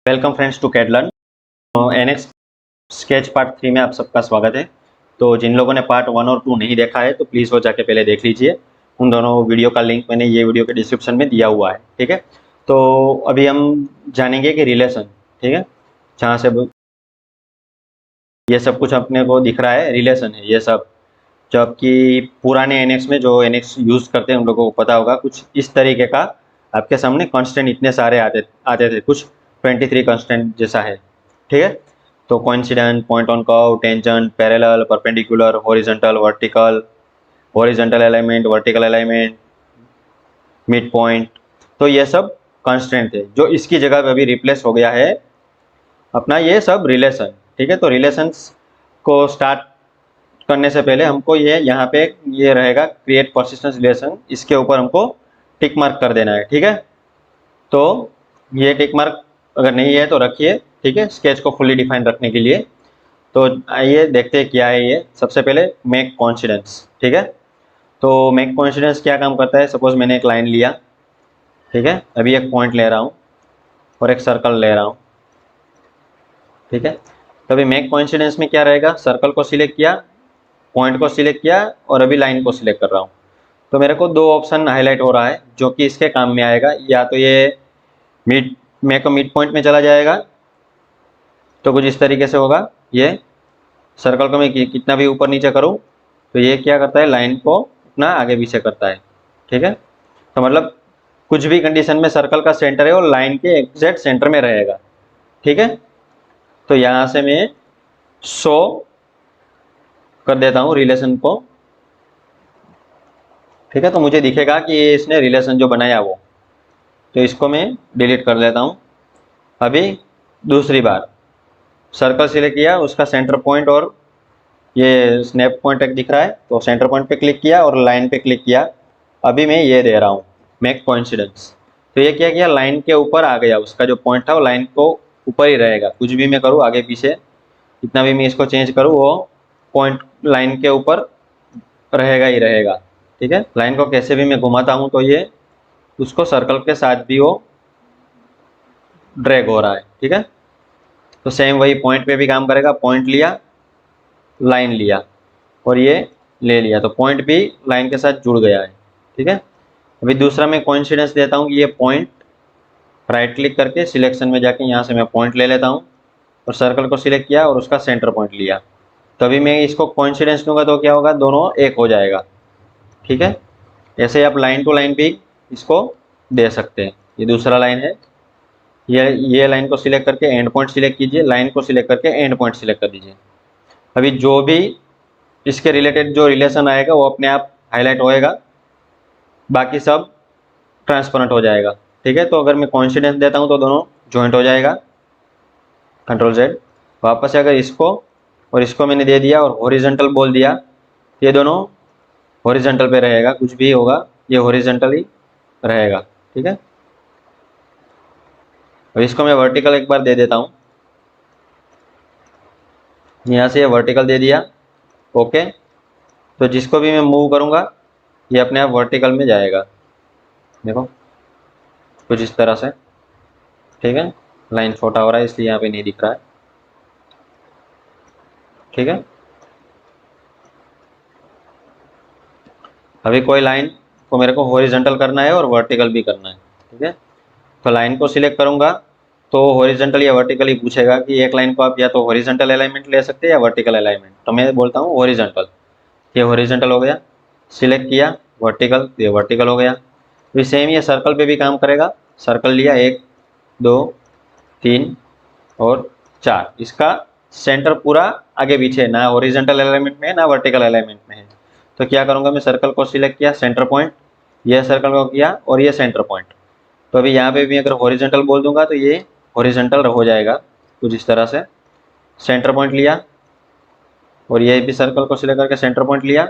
Welcome friends to CADLearn. NX sketch part 3 में आप सबका स्वागत है। तो जिन लोगों ने पार्ट 1 और 2 नहीं देखा है तो प्लीज़ वो जाके पहले देख लीजिए। उन दोनों वीडियो का लिंक मैंने ये वीडियो के डिस्क्रिप्शन में दिया हुआ है, ठीक है। तो अभी हम जानेंगे कि रिलेशन, ठीक है, जहाँ से ये सब कुछ अपने को दिख रहा है रिलेशन है ये सब। जबकि पुराने एनएक्स में जो एनएक्स यूज़ करते हैं उन लोगों को पता होगा, कुछ इस तरीके का आपके सामने कांस्टेंट इतने सारे आते आते थे, कुछ 23 कांस्टेंट जैसा है, ठीक है। तो coincident, point on curve, tangent, parallel, perpendicular, horizontal, vertical, horizontal alignment, vertical alignment, mid point, तो ये सब कांस्टेंट थे जो इसकी जगह पे अभी रिप्लेस हो गया है अपना ये सब रिलेशन, ठीक है। तो रिलेशंस को स्टार्ट करने से पहले हमको ये यहाँ पे ये रहेगा क्रिएट परसिस्टेंस रिलेशन, इसके ऊपर हमको टिक मार्क कर देना है, ठीक है। तो ये टिक मार्क अगर नहीं है तो रखिए, ठीक है, स्केच को फुल्ली डिफाइन रखने के लिए। तो आइए देखते हैं क्या है ये। सबसे पहले मेक कोइंसिडेंस, ठीक है। तो मेक कोइंसिडेंस क्या काम करता है, सपोज मैंने एक लाइन लिया, ठीक है, अभी एक पॉइंट ले रहा हूँ और एक सर्कल ले रहा हूँ, ठीक है। तो अभी मेक कोइंसिडेंस में क्या रहेगा, सर्कल को सिलेक्ट किया, पॉइंट को सिलेक्ट किया और अभी लाइन को सिलेक्ट कर रहा हूँ। तो मेरे को दो ऑप्शन हाईलाइट हो रहा है जो कि इसके काम में आएगा। या तो ये मिड मेक मिड पॉइंट में चला जाएगा, तो कुछ इस तरीके से होगा। ये सर्कल को मैं कितना भी ऊपर नीचे करूँ तो ये क्या करता है, लाइन को अपना आगे पीछे करता है, ठीक है। तो मतलब कुछ भी कंडीशन में सर्कल का सेंटर है और लाइन के एग्जैक्ट सेंटर में रहेगा, ठीक है। तो यहाँ से मैं शो कर देता हूँ रिलेशन को, ठीक है। तो मुझे दिखेगा कि ये इसने रिलेशन जो बनाया वो, तो इसको मैं डिलीट कर देता हूँ। अभी दूसरी बार सर्कल सिलेक्ट किया, उसका सेंटर पॉइंट और ये स्नैप पॉइंट एक दिख रहा है, तो सेंटर पॉइंट पे क्लिक किया और लाइन पे क्लिक किया। अभी मैं ये दे रहा हूँ मेक कोइंसिडेंस। तो ये क्या किया, लाइन के ऊपर आ गया, उसका जो पॉइंट था वो लाइन को ऊपर ही रहेगा। कुछ भी मैं करूँ आगे पीछे, जितना भी मैं इसको चेंज करूँ वो पॉइंट लाइन के ऊपर रहेगा ही रहेगा, ठीक है। लाइन को कैसे भी मैं घुमाता हूँ तो ये उसको सर्कल के साथ भी वो ड्रैग हो रहा है, ठीक है। तो सेम वही पॉइंट पे भी काम करेगा। पॉइंट लिया, लाइन लिया और ये ले लिया, तो पॉइंट भी लाइन के साथ जुड़ गया है, ठीक है। अभी दूसरा मैं कोइंसिडेंस देता हूँ कि ये पॉइंट, राइट क्लिक करके सिलेक्शन में जाके यहाँ से मैं पॉइंट ले लेता हूँ और सर्कल को सिलेक्ट किया और उसका सेंटर पॉइंट लिया। तभी मैं इसको कोइंसिडेंस दूंगा तो क्या होगा, दोनों एक हो जाएगा, ठीक है। ऐसे ही आप लाइन टू लाइन भी इसको दे सकते हैं। ये दूसरा लाइन है, ये लाइन को सिलेक्ट करके एंड पॉइंट सिलेक्ट कीजिए, लाइन को सिलेक्ट करके एंड पॉइंट सिलेक्ट कर दीजिए। अभी जो भी इसके रिलेटेड जो रिलेशन आएगा वो अपने आप हाईलाइट होएगा, बाकी सब ट्रांसपेरेंट हो जाएगा, ठीक है। तो अगर मैं कोइंसिडेंस देता हूँ तो दोनों ज्वाइंट हो जाएगा, कंट्रोल जेड। वापस से अगर इसको और इसको मैंने दे दिया और हॉरिजॉन्टल बोल दिया, ये दोनों हॉरिजॉन्टल पे रहेगा, कुछ भी होगा ये हॉरिजॉन्टल ही रहेगा, ठीक है। अब इसको मैं वर्टिकल एक बार दे देता हूँ, यहाँ से ये वर्टिकल दे दिया, ओके। तो जिसको भी मैं मूव करूँगा ये अपने आप वर्टिकल में जाएगा, देखो कुछ इस तरह से, ठीक है। लाइन छोटा हो रहा है इसलिए यहाँ पे नहीं दिख रहा है, ठीक है। अभी कोई लाइन को मेरे को हॉरिजॉन्टल करना है और वर्टिकल भी करना है, ठीक है। तो लाइन को सिलेक्ट करूंगा तो हॉरिजॉन्टल या वर्टिकल ही पूछेगा कि एक लाइन को आप या तो हॉरिजॉन्टल अलाइनमेंट ले सकते हैं या वर्टिकल अलाइनमेंट। तो मैं बोलता हूँ हॉरिजॉन्टल, ये हॉरिजॉन्टल हो गया। सिलेक्ट किया वर्टिकल, ये वर्टिकल हो गया। फिर सेम ये सर्कल पे भी काम करेगा। सर्कल लिया 1 2 3 और 4, इसका सेंटर पूरा आगे पीछे, ना हॉरिजॉन्टल अलाइनमेंट में है ना वर्टिकल अलाइनमेंट में है। तो क्या करूँगा, मैं सर्कल को सिलेक्ट किया, सेंटर पॉइंट, यह सर्कल को किया और ये सेंटर पॉइंट। तो अभी यहाँ पे भी अगर हॉरिजॉन्टल बोल दूंगा तो ये हॉरिजॉन्टल हो जाएगा कुछ इस तरह से। सेंटर पॉइंट लिया और ये भी सर्कल को सिलेक्ट करके सेंटर पॉइंट लिया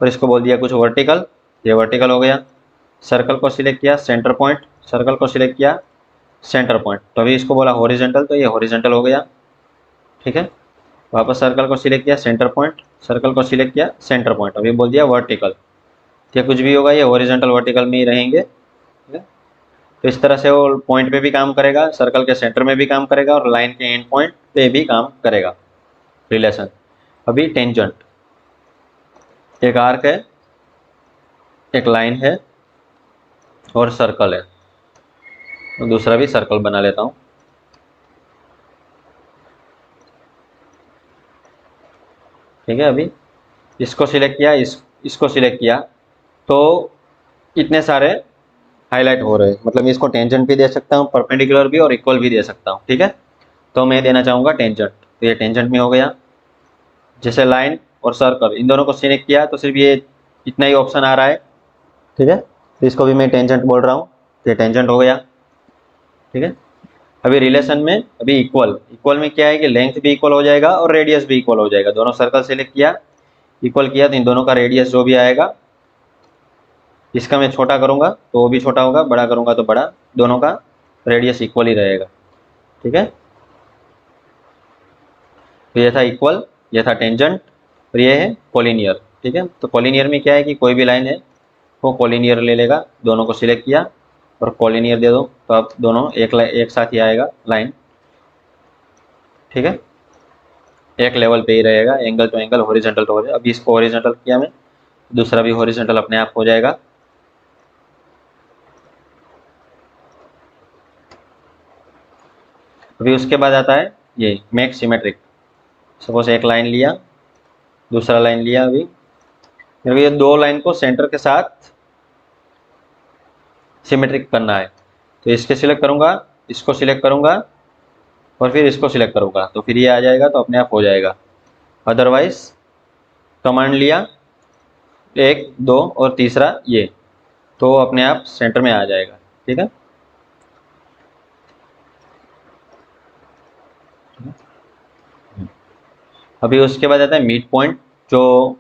और इसको बोल दिया कुछ वर्टिकल, ये वर्टिकल हो गया। सर्कल को सिलेक्ट किया, सेंटर पॉइंट, सर्कल को सिलेक्ट किया, सेंटर पॉइंट, तो अभी इसको बोला हॉरिजॉन्टल, तो ये हॉरिजॉन्टल हो गया, ठीक है। वापस सर्कल को सिलेक्ट किया, सेंटर पॉइंट, सर्कल को सिलेक्ट किया, सेंटर पॉइंट, अभी बोल दिया वर्टिकल। ये कुछ भी होगा ये हॉरिजॉन्टल वर्टिकल में ही रहेंगे, ठीक है। तो इस तरह से वो पॉइंट पे भी काम करेगा, सर्कल के सेंटर में भी काम करेगा और लाइन के एंड पॉइंट पे भी काम करेगा रिलेशन। अभी टेंजेंट, एक आर्क है, एक लाइन है और सर्कल है, तो दूसरा भी सर्कल बना लेता हूँ। ठीक है, अभी इसको सिलेक्ट किया, इसको सिलेक्ट किया, तो इतने सारे हाईलाइट हो रहे हैं, मतलब इसको टेंजेंट भी दे सकता हूँ, परपेंडिकुलर भी और इक्वल भी दे सकता हूँ। ठीक है, तो मैं देना चाहूँगा टेंजेंट, तो ये टेंजेंट में हो गया। जैसे लाइन और सर्कल इन दोनों को सिलेक्ट किया तो सिर्फ ये इतना ही ऑप्शन आ रहा है। ठीक है, तो इसको भी मैं टेंजेंट बोल रहा हूँ, तो ये टेंजेंट हो गया। ठीक है, अभी रिलेशन में अभी इक्वल, इक्वल में क्या है कि लेंथ भी इक्वल हो जाएगा और रेडियस भी इक्वल हो जाएगा। दोनों सर्कल सेलेक्ट किया, इक्वल किया, तो इन दोनों का रेडियस जो भी आएगा, इसका मैं छोटा करूँगा तो वो भी छोटा होगा, बड़ा करूँगा तो बड़ा, दोनों का रेडियस इक्वल ही रहेगा। ठीक है, तो ये था इक्वल, ये था टेंजेंट और ये है कोलिनियर। ठीक है, तो कोलिनियर में क्या है कि कोई भी लाइन है वो कोलिनियर ले लेगा, दोनों को सिलेक्ट किया और कोलिनियर दे दो, तो अब दोनों एक साथ ही आएगा लाइन। ठीक है, एक लेवल पे ही रहेगा, angle to angle, horizontal to horizontal. अभी इसको हॉरिजॉन्टल किया मैं, दूसरा भी हॉरिजॉन्टल अपने आप हो जाएगा। अभी उसके बाद आता है ये मेक सिमेट्रिक। सपोज एक लाइन लिया, दूसरा लाइन लिया, अभी मेरे को ये दो लाइन को सेंटर के साथ सिमेट्रिक करना है, तो इसके सिलेक्ट करूंगा, इसको सिलेक्ट करूंगा और फिर इसको सिलेक्ट करूंगा, तो फिर ये आ जाएगा, तो अपने आप हो जाएगा। अदरवाइज कमांड लिया, एक दो और तीसरा ये, तो अपने आप सेंटर में आ जाएगा। ठीक है, अभी उसके बाद आता है मिड पॉइंट, जो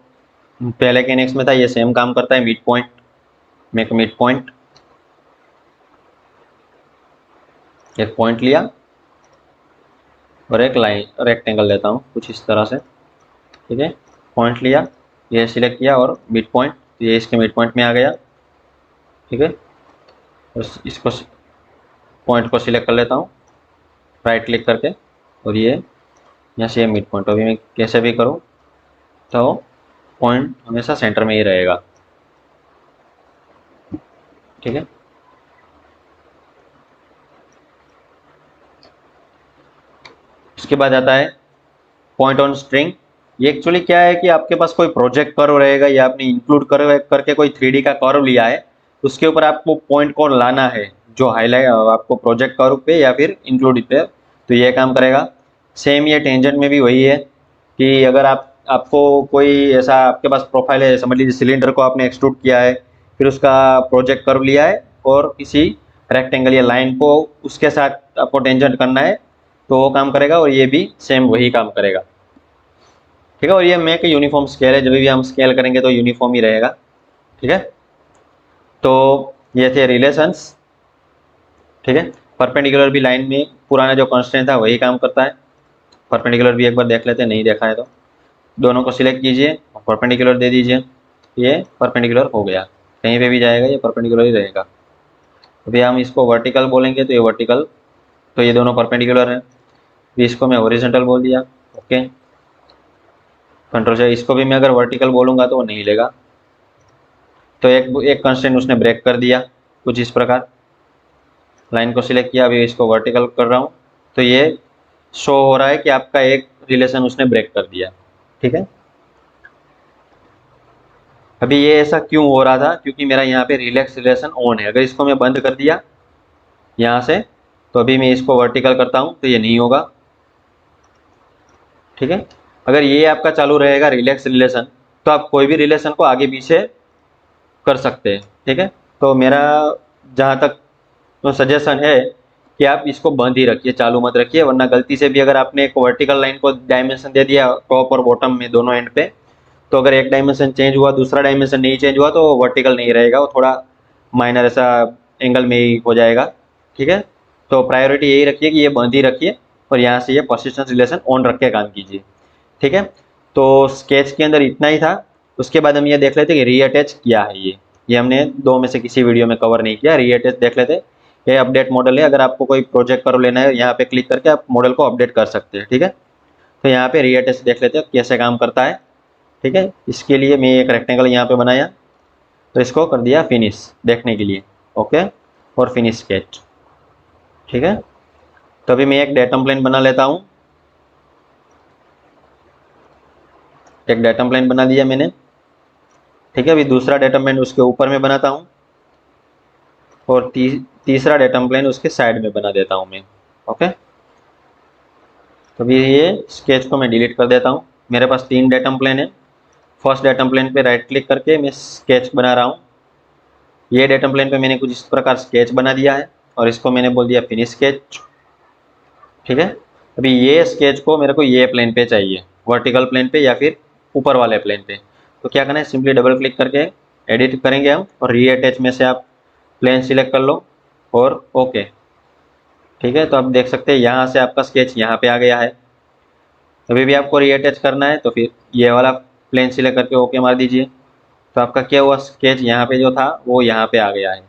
पहले के नेक्स्ट में था, ये सेम काम करता है। Mid point, make mid point, एक पॉइंट लिया और एक लाइन रेक्टेंगल लेता हूँ कुछ इस तरह से। ठीक है, पॉइंट लिया, ये सिलेक्ट किया और मिड पॉइंट, तो ये इसके मिड पॉइंट में आ गया। ठीक है, और इसको पॉइंट को सिलेक्ट कर लेता हूँ राइट क्लिक करके, और ये यहाँ से ये मिड पॉइंट। अभी मैं कैसे भी करूँ तो पॉइंट हमेशा सेंटर में ही रहेगा। ठीक है, उसके बाद आता है पॉइंट ऑन स्ट्रिंग। ये एक्चुअली क्या है कि आपके पास कोई प्रोजेक्ट कर्व रहेगा या आपने इंक्लूड करके कोई 3D का कर्व लिया है, उसके ऊपर आपको पॉइंट को लाना है, जो हाईलाइट आपको प्रोजेक्ट कर्व पे या फिर इंक्लूड पे, तो ये काम करेगा। सेम ये टेंजेंट में भी वही है कि अगर आपको कोई ऐसा आपके पास प्रोफाइल है, समझ लीजिए सिलेंडर को आपने एक्सट्रूड किया है, फिर उसका प्रोजेक्ट कर्व लिया है और किसी रेक्टेंगल या लाइन को उसके साथ आपको टेंजेंट करना है, तो वो काम करेगा और ये भी सेम वही काम करेगा। ठीक है, और ये मेक यूनिफॉर्म स्केल है, जब भी हम स्केल करेंगे तो यूनिफॉर्म ही रहेगा। ठीक है, तो ये थे रिलेशंस। ठीक है, परपेंडिकुलर भी लाइन में पुराना जो कंस्ट्रेंट था वही काम करता है। परपेंडिकुलर भी एक बार देख लेते हैं, नहीं देखा है तो दोनों को सिलेक्ट कीजिए, परपेंडिकुलर दे दीजिए, ये परपेंडिकुलर हो गया, कहीं पे भी जाएगा ये परपेंडिकुलर ही रहेगा। अभी हम इसको वर्टिकल बोलेंगे तो ये वर्टिकल, तो ये दोनों परपेंडिकुलर है। इसको मैं हॉरिजॉन्टल बोल दिया, ओके, कंट्रोल से। इसको भी मैं अगर वर्टिकल बोलूँगा तो वो नहीं लेगा, तो एक कंस्ट्रेंट उसने ब्रेक कर दिया कुछ इस प्रकार। लाइन को सिलेक्ट किया, अभी इसको वर्टिकल कर रहा हूँ, तो ये शो हो रहा है कि आपका एक रिलेशन उसने ब्रेक कर दिया। ठीक है, अभी ये ऐसा क्यों हो रहा था, क्योंकि मेरा यहाँ पे रिलैक्स रिलेशन ऑन है। अगर इसको मैं बंद कर दिया यहाँ से, तो अभी मैं इसको वर्टिकल करता हूँ तो ये नहीं होगा। ठीक है, अगर ये आपका चालू रहेगा रिलैक्स रिलेशन, तो आप कोई भी रिलेशन को आगे पीछे कर सकते हैं। ठीक है, तो मेरा जहाँ तक तो सजेशन है कि आप इसको बंद ही रखिए, चालू मत रखिए, वरना गलती से भी अगर आपने एक वर्टिकल लाइन को डायमेंशन दे दिया टॉप और बॉटम में दोनों एंड पे, तो अगर एक डायमेंशन चेंज हुआ दूसरा डायमेंशन नहीं चेंज हुआ तो वर्टिकल नहीं रहेगा, वो थोड़ा माइनर ऐसा एंगल में ही हो जाएगा। ठीक है, तो प्रायोरिटी यही रखिए कि ये बंद ही रखिए और यहाँ से ये परसिस्टेंस रिलेशन ऑन रख के काम कीजिए। ठीक है, तो स्केच के अंदर इतना ही था। उसके बाद हम ये देख लेते कि रीअटैच क्या है। ये हमने दो में से किसी वीडियो में कवर नहीं किया। रीअटैच देख लेते। ये अपडेट मॉडल है। अगर आपको कोई प्रोजेक्ट पर लेना है, यहाँ पे क्लिक करके आप मॉडल को अपडेट कर सकते हैं। ठीक है, तो यहाँ पे रीअटैच देख लेते हैं कैसे काम करता है। ठीक है, इसके लिए मैं एक रेक्टेंगल यहाँ पे बनाया, तो इसको कर दिया फिनिश देखने के लिए। ओके, और फिनिश स्केच। ठीक है, तो अभी मैं एक डेटम प्लेन बना लेता हूँ। एक डेटम प्लेन बना दिया मैंने। ठीक है, अभी दूसरा डेटम प्लेन उसके ऊपर में बनाता हूँ, और तीसरा डेटम प्लेन उसके साइड में बना देता हूँ मैं। ओके, तो अभी ये स्केच को मैं डिलीट कर देता हूँ। मेरे पास 3 डेटम प्लेन है। फर्स्ट डेटम प्लेन पे राइट क्लिक करके मैं स्केच बना रहा हूँ। ये डेटम प्लेन पे मैंने कुछ इस प्रकार स्केच बना दिया है, और इसको मैंने बोल दिया फिनिश स्केच। ठीक है, अभी ये स्केच को मेरे को ये प्लेन पे चाहिए, वर्टिकल प्लेन पे या फिर ऊपर वाले प्लेन पे। तो क्या करना है, सिंपली डबल क्लिक करके एडिट करेंगे हम, और रीअटैच में से आप प्लेन सिलेक्ट कर लो और ओके। ठीक है, तो आप देख सकते हैं यहाँ से आपका स्केच यहाँ पे आ गया है। अभी भी आपको रीअटैच करना है तो फिर ये वाला प्लेन सिलेक्ट करके ओके मार दीजिए। तो आपका क्या हुआ, स्केच यहाँ पे जो था वो यहाँ पे आ गया है।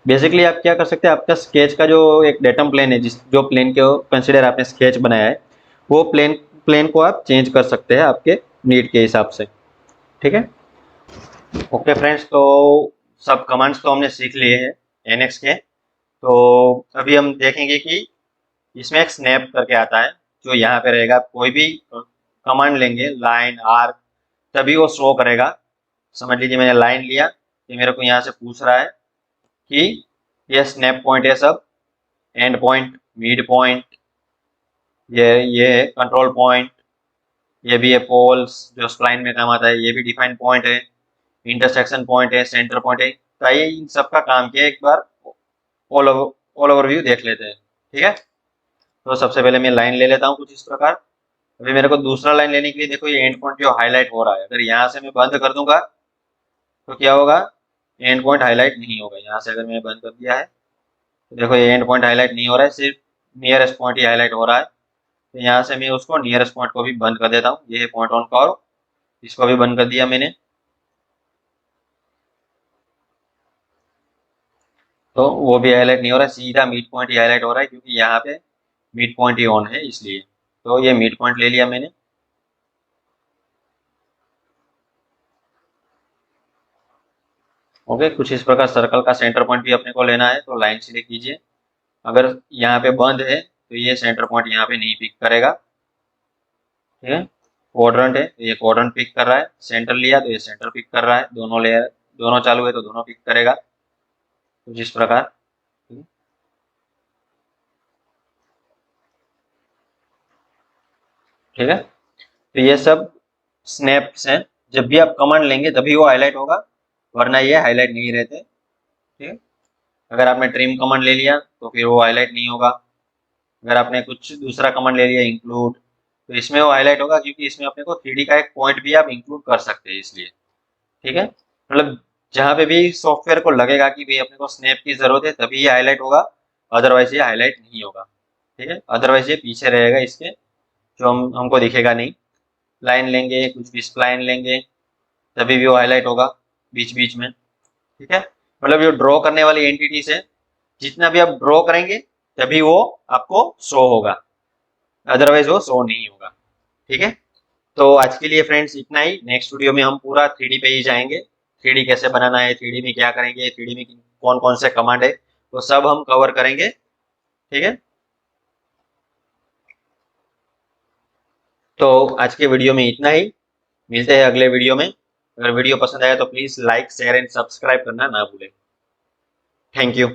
बेसिकली आप क्या कर सकते हैं, आपका स्केच का जो एक डेटम प्लेन है, जिस जो प्लेन को कंसिडर आपने स्केच बनाया है, वो प्लेन को आप चेंज कर सकते हैं आपके नीड के हिसाब से। ठीक है, ओके फ्रेंड्स, तो सब कमांड्स तो हमने सीख लिए हैं एनएक्स के। तो अभी हम देखेंगे कि इसमें एक स्नैप करके आता है, जो यहाँ पे रहेगा। कोई भी कमांड लेंगे, लाइन, आर्क, तभी वो शो करेगा। समझ लीजिए मैंने लाइन लिया, ये मेरे को यहाँ से पूछ रहा है कि ये स्नैप पॉइंट है सब, एंड पॉइंट, मिड पॉइंट, ये है कंट्रोल पॉइंट, ये भी है पोल्स जो स्प्लाइन में काम आता है, ये भी डिफाइन पॉइंट है, इंटरसेक्शन पॉइंट है, सेंटर पॉइंट है। तो आइए इन सब का काम किया एक बार ऑल ओवर व्यू देख लेते हैं। ठीक है, तो सबसे पहले मैं लाइन ले लेता हूँ कुछ इस प्रकार। अभी मेरे को दूसरा लाइन लेने के लिए देखो, ये एंड पॉइंट जो हाईलाइट हो रहा है, अगर यहाँ से मैं बंद कर दूंगा तो क्या होगा, एंड पॉइंट हाईलाइट नहीं होगा। यहाँ से अगर मैंने बंद कर दिया है तो देखो ये एंड पॉइंट हाईलाइट नहीं हो रहा है, सिर्फ नियरेस्ट पॉइंट ही हाईलाइट हो रहा है। तो यहाँ से मैं उसको नियरेस्ट पॉइंट को भी बंद कर देता हूँ। ये है पॉइंट ऑन कर्व, इसको भी बंद कर दिया मैंने। तो वो भी हाईलाइट नहीं हो रहा है, सीधा मिड पॉइंट ही हाईलाइट हो रहा है, क्योंकि यहाँ पे मिड पॉइंट ही ऑन है इसलिए। तो ये मिड पॉइंट ले लिया मैंने। ओके, कुछ इस प्रकार सर्कल का सेंटर पॉइंट भी अपने को लेना है, तो लाइन सिलेक्ट कीजिए। अगर यहाँ पे बंद है तो ये सेंटर पॉइंट यहाँ पे नहीं पिक करेगा। ठीक है, क्वाड्रेंट है तो ये क्वाड्रेंट पिक कर रहा है, सेंटर लिया तो ये सेंटर पिक कर रहा है, दोनों लेयर, दोनों चालू है तो दोनों पिक करेगा, कुछ इस प्रकार। ठीक है, तो ये सब स्नैप्स हैं। जब भी आप कमांड लेंगे तभी वो हाईलाइट होगा, वरना ये हाईलाइट नहीं रहते। ठीक है, अगर आपने ट्रिम कमांड ले लिया तो फिर वो हाईलाइट नहीं होगा। अगर आपने कुछ दूसरा कमांड ले लिया, इंक्लूड, तो इसमें वो हाईलाइट होगा, क्योंकि इसमें अपने को 3D का एक पॉइंट भी आप इंक्लूड कर सकते हैं इसलिए। ठीक है, मतलब जहाँ पे भी सॉफ्टवेयर को लगेगा कि भाई अपने को स्नैप की जरूरत है तभी ये हाईलाइट होगा, अदरवाइज ये हाईलाइट नहीं होगा। ठीक है, अदरवाइज ये पीछे रहेगा इसके, जो हमको दिखेगा नहीं। लाइन लेंगे, कुछ भी स्प्लाइन लेंगे, तभी भी वो हाईलाइट होगा बीच बीच में। ठीक है, मतलब जो ड्रॉ करने वाली एंटिटीज है, जितना भी आप ड्रॉ करेंगे तभी वो आपको शो होगा, अदरवाइज वो शो नहीं होगा। ठीक है, तो आज के लिए फ्रेंड्स इतना ही। नेक्स्ट वीडियो में हम पूरा 3D पे ही जाएंगे, 3D कैसे बनाना है, 3D में क्या करेंगे, 3D में कौन कौन से कमांड है, वो सब हम कवर करेंगे। ठीक है, तो आज के वीडियो में इतना ही। मिलते हैं अगले वीडियो में। अगर वीडियो पसंद आया तो please like, share and subscribe करना ना भूलें। Thank you.